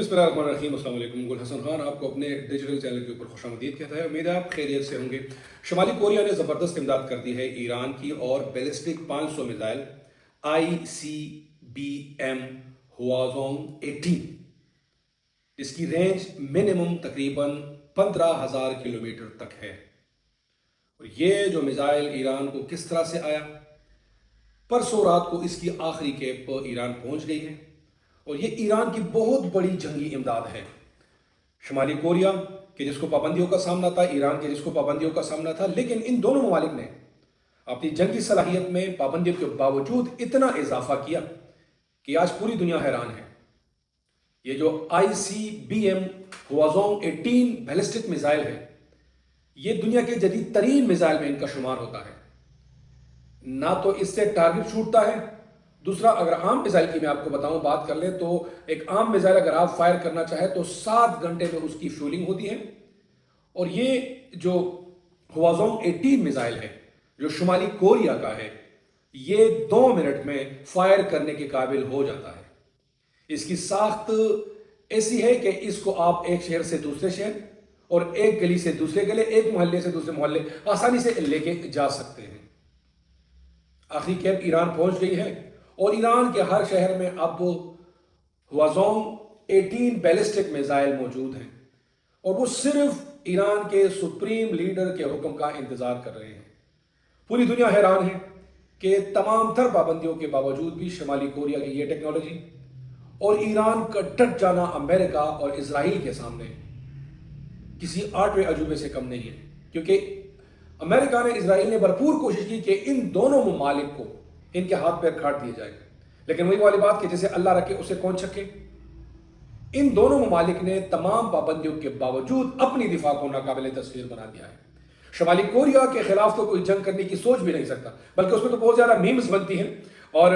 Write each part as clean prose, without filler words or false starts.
बिस्मिल्लाहिर्रहमानिर्रहीम। अस्सलाम वालेकुम। गुल हसन खान आपको अपने डिजिटल चैनल के ऊपर खुशामदीद कहता है। उम्मीद है आप खैरियत से होंगे। शुमाली कोरिया ने ज़बरदस्त इमदाद कर दी है ईरान की और बैलिस्टिक 500 मिसाइल ICBM हुआजोंग 18 इसकी रेंज मिनिमम तकरीबन 15,000 किलोमीटर तक है। और ये जो मिसाइल ईरान को किस तरह से आया, परसों रात को इसकी आखिरी खेप ईरान पहुंच गई है और ये ईरान की बहुत बड़ी जंगी इमदाद है। शुमाली कोरिया के जिसको पाबंदियों का सामना था, ईरान के जिसको पाबंदियों का सामना था, लेकिन इन दोनों ममालिक ने अपनी जंगी सलाहियत में पाबंदियों के बावजूद इतना इजाफा किया कि आज पूरी दुनिया हैरान है। ये जो ICBM हुआजोंग 18 बैलिस्टिक मिसाइल है, ये दुनिया के जदीद तरीन मिसाइल में इनका शुमार होता है। ना तो इससे टारगेट छूटता है, दूसरा अगर आम मिसाइल की मैं आपको बताऊं, बात कर लें तो एक आम मिसाइल अगर आप फायर करना चाहे तो 7 घंटे में उसकी फ्यूलिंग होती है। और ये जो हुआजोंग 18 मिसाइल है जो शुमाली कोरिया का है, ये 2 मिनट में फायर करने के काबिल हो जाता है। इसकी साख्त ऐसी है कि इसको आप एक शहर से दूसरे शहर और एक गली से दूसरे गले, एक मोहल्ले से दूसरे मोहल्ले आसानी से लेके जा सकते हैं। आखिरी कैब ईरान पहुंच गई है और ईरान के हर शहर में अब हुआजोंग 18 बैलिस्टिक मिसाइल मौजूद हैं और वो सिर्फ ईरान के सुप्रीम लीडर के हुक्म का इंतजार कर रहे हैं। पूरी दुनिया हैरान है कि तमाम तर पाबंदियों के बावजूद भी शुमाली कोरिया की ये टेक्नोलॉजी और ईरान का डट जाना अमेरिका और इजराइल के सामने किसी 8वें अजूबे से कम नहीं है। क्योंकि अमेरिका ने, इजराइल ने भरपूर कोशिश की कि इन दोनों ममालिक को इनके हाथ पैर काट दिए जाए, लेकिन वही वाली बात कि जैसे अल्लाह रखे उसे कौन छके। इन दोनों ममालिक ने तमाम पाबंदियों के बावजूद अपनी दिफा को नाकाबिले तस्वीर बना दिया है। शुमाली कोरिया के खिलाफ तो कोई जंग करने की सोच भी नहीं सकता, बल्कि उसमें तो बहुत ज्यादा मीम्स बनती हैं और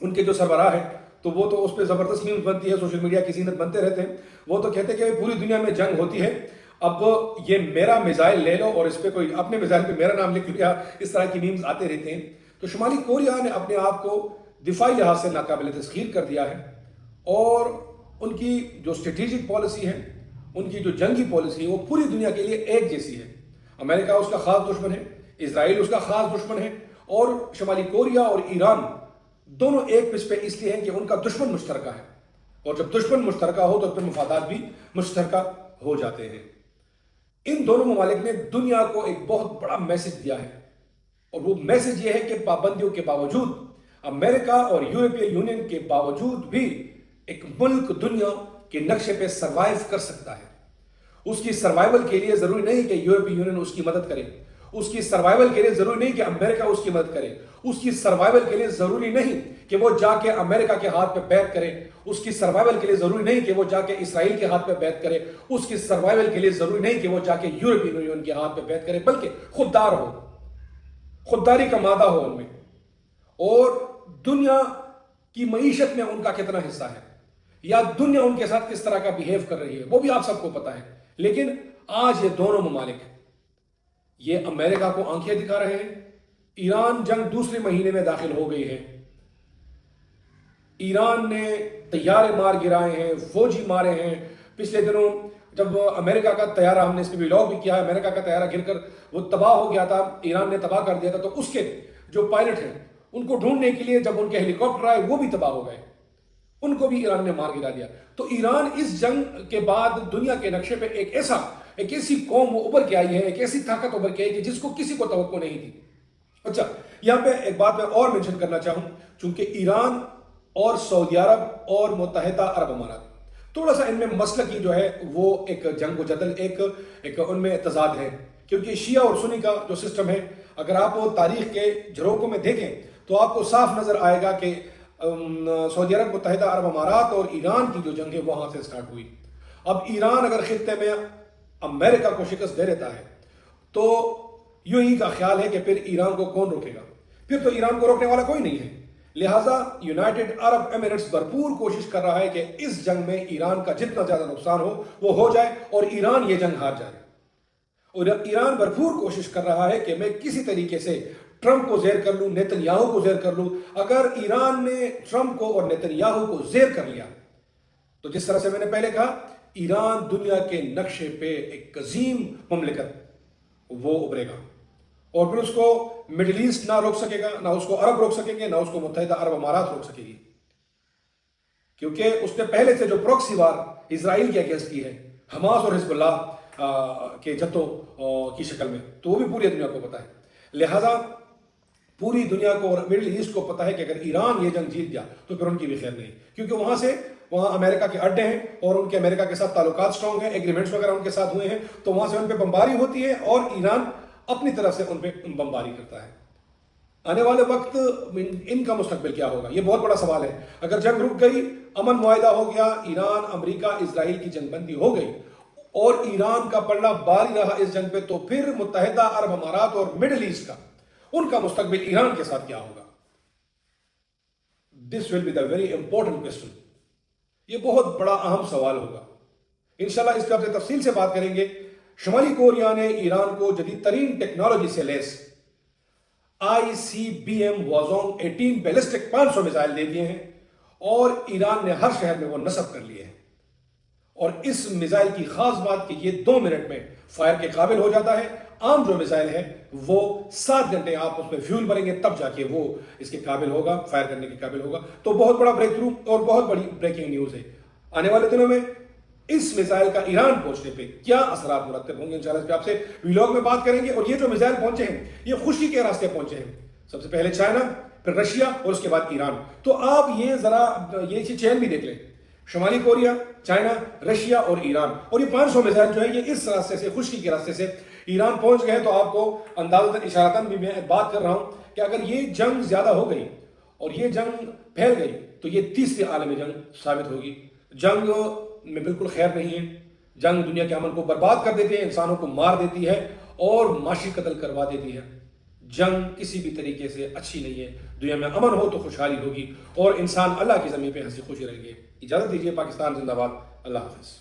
उनके जो सरबराह है तो वो तो उस पर जबरदस्त मीम्स बनती है, सोशल मीडिया की जीनत बनते रहते हैं। वो तो कहते हैं कि पूरी दुनिया में जंग होती है, अब ये मेरा मिसाइल ले लो और इस पर कोई अपने मिसाइल पे मेरा नाम लिख लिया, इस तरह की मीम्स आते रहते हैं। तो शुमाली कोरिया ने अपने आप को दिफाई लिहाज से नाकाबिले तस्खीर कर दिया है और उनकी जो स्ट्रेटेजिक पॉलिसी है, उनकी जो जंगी पॉलिसी है, वो पूरी दुनिया के लिए एक जैसी है। अमेरिका उसका खास दुश्मन है, इजराइल उसका खास दुश्मन है और शुमाली कोरिया और ईरान दोनों एक पिच पे इसलिए हैं कि उनका दुश्मन मुश्तरका है और जब दुश्मन मुश्तरका हो तो फिर मफादात भी मुश्तरका हो जाते हैं। इन दोनों ममालिक ने दुनिया को एक बहुत बड़ा मैसेज दिया है और वो मैसेज ये है कि पाबंदियों के बावजूद, अमेरिका और यूरोपीय यूनियन के बावजूद भी एक मुल्क दुनिया के नक्शे पे सरवाइव कर सकता है। उसकी सर्वाइवल के लिए जरूरी नहीं कि यूरोपीय यूनियन उसकी मदद करे, उसकी सर्वाइवल के लिए जरूरी नहीं कि अमेरिका उसकी मदद करे, उसकी सर्वाइवल के लिए जरूरी नहीं कि वो जाके अमेरिका के हाथ पे बैत करे, उसकी सर्वाइवल के लिए जरूरी नहीं कि वो जाके इसराइल के हाथ पे बैत करे, उसकी सर्वाइवल के लिए जरूरी नहीं कि वो जाके यूरोपीय यूनियन के हाथ पे बैत करे, बल्कि खुददार हो, खुददारी का मादा हो उनमें और दुनिया की मईशत में उनका कितना हिस्सा है या दुनिया उनके साथ किस तरह का बिहेव कर रही है वो भी आप सबको पता है। लेकिन आज ये दोनों ममालिक ये अमेरिका को आंखें दिखा रहे हैं। ईरान जंग दूसरे महीने में दाखिल हो गई है। ईरान ने तैयारे मार गिराए हैं, फौजी मारे हैं। पिछले दिनों जब अमेरिका का तैयारा, हमने इस पर व्लॉग भी किया है, अमेरिका का तैयारा गिरकर वो तबाह हो गया था, ईरान ने तबाह कर दिया था, तो उसके जो पायलट हैं उनको ढूंढने के लिए जब उनके हेलीकॉप्टर आए वो भी तबाह हो गए, उनको भी ईरान ने मार गिरा दिया। तो ईरान इस जंग के बाद दुनिया के नक्शे पे एक ऐसी कौम उभर के आई है, एक ऐसी ताकत उभर के आई कि जिसको किसी को तवक्को नहीं थी। अच्छा, यहां पे एक बात मैं और मेंशन करना चाहूं, चूंकि ईरान और सऊदी अरब और मुत्तहिदा अरब अमारात थोड़ा सा इनमें मसला की जो है वो एक जंग व जदल एक उनमें तजाद है, क्योंकि शिया और सुन्नी का जो सिस्टम है, अगर आप वो तारीख के झरोकों में देखें तो आपको साफ नजर आएगा कि सऊदी अरब, मुत्तहिदा अरब अमारात और ईरान की जो जंग है वहां से स्टार्ट हुई। अब ईरान अगर खित्ते में अमेरिका को शिकस्त दे देता है तो यूं ही का ख्याल है कि फिर ईरान को कौन रोकेगा, फिर तो ईरान को रोकने वाला कोई नहीं है। लिहाजा यूनाइटेड अरब एमिरेट्स भरपूर कोशिश कर रहा है कि इस जंग में ईरान का जितना ज्यादा नुकसान हो वो जाए और ईरान ये जंग हार जाए। और ईरान भरपूर कोशिश कर रहा है कि मैं किसी तरीके से ट्रंप को जेर कर लूं, नेतन्याहू को जेर कर लूं। अगर ईरान ने ट्रंप को और नेतन्याहू को जेर कर लिया تو جس طرح سے میں نے پہلے کہا، ایران دنیا کے نقشے پہ ایک عظیم مملکت وہ ابھرے گا، اور پھر اس کو مڈل ایسٹ نہ روک سکے گا، نہ اس کو عرب روک سکیں گے، نہ اس کو متحدہ عرب امارات روک سکے گی، کیونکہ اس نے پہلے سے جو پروکسی وار اسرائیل کے اگینسٹ کی ہے، حماس اور حزب اللہ کے جتوں کی شکل میں، تو وہ بھی پوری دنیا کو پتا ہے۔ لہذا پوری دنیا کو اور مڈل ایسٹ کو پتا ہے کہ اگر ایران یہ جنگ جیت گیا تو پھر ان کی بھی خیر نہیں، کیونکہ وہاں امریکہ کے اڈے ہیں اور ان کے امریکہ کے ساتھ تعلقات سٹرونگ ہیں، ایگریمنٹس وغیرہ ان کے ساتھ ہوئے ہیں، تو وہاں سے ان پہ بمباری ہوتی ہے اور ایران اپنی طرف سے ان پہ بمباری کرتا ہے۔ آنے والے وقت ان کا مستقبل کیا ہوگا، یہ بہت بڑا سوال ہے۔ اگر جنگ رک گئی، امن معاہدہ ہو گیا، ایران امریکہ اسرائیل کی جنگ بندی ہو گئی اور ایران کا پلڑا باری رہا اس جنگ پہ، تو پھر متحدہ عرب امارات اور مڈل ایسٹ کا، ان کا مستقبل ایران کے ساتھ کیا ہوگا؟ This will be the very important question, یہ بہت بڑا اہم سوال ہوگا۔ انشاءاللہ اس پہ آپ سے تفصیل سے بات کریں گے۔ شمالی کوریا نے ایران کو جدید ترین ٹیکنالوجی سے لیس ICBM وازونگ 18 بیلسٹک 500 میزائل دے دیے ہیں، اور ایران نے ہر شہر میں وہ نصب کر لیے ہیں۔ اور اس میزائل کی خاص بات کہ یہ 2 منٹ میں فائر کے قابل ہو جاتا ہے۔ عام جو میزائل ہے وہ 7 گھنٹے آپ اس میں فیول بھریں گے تب جا کے وہ اس کے قابل ہوگا، فائر کرنے کے قابل ہوگا۔ تو بہت بڑا بریک تھرو اور بہت بڑی بریکنگ نیوز ہے۔ آنے والے دنوں میں اس میزائل کا ایران پہنچنے پہ کیا اثرات مرتب ہوں گے، انشاءاللہ اس پہ آپ سے ویلاگ میں بات کریں گے۔ اور یہ جو میزائل پہنچے ہیں یہ خشکی کے راستے پہنچے ہیں، سب سے پہلے چائنا، پھر رشیا اور اس کے بعد ایران۔ تو آپ یہ ذرا یہ چین بھی دیکھ لیں، شمالی کوریا، چائنا، رشیا اور ایران، اور یہ 500 میزائل جو ہے یہ اس راستے سے، خشکی کے راستے سے ایران پہنچ گئے۔ تو آپ کو اندازتاً اشارتاً بھی میں بات کر رہا ہوں کہ اگر یہ جنگ زیادہ ہو گئی اور یہ جنگ پھیل گئی تو یہ تیسری عالمی جنگ ثابت ہوگی۔ جنگ میں بالکل خیر نہیں ہے، جنگ دنیا کے امن کو برباد کر دیتی ہے، انسانوں کو مار دیتی ہے اور معاشی قتل کروا دیتی ہے۔ جنگ کسی بھی طریقے سے اچھی نہیں ہے۔ دنیا میں امن ہو تو خوشحالی ہوگی اور انسان اللہ کی زمین پہ ہنسی خوشی رہیں گے۔ اجازت دیجیے، پاکستان زندہ باد، اللہ حافظ۔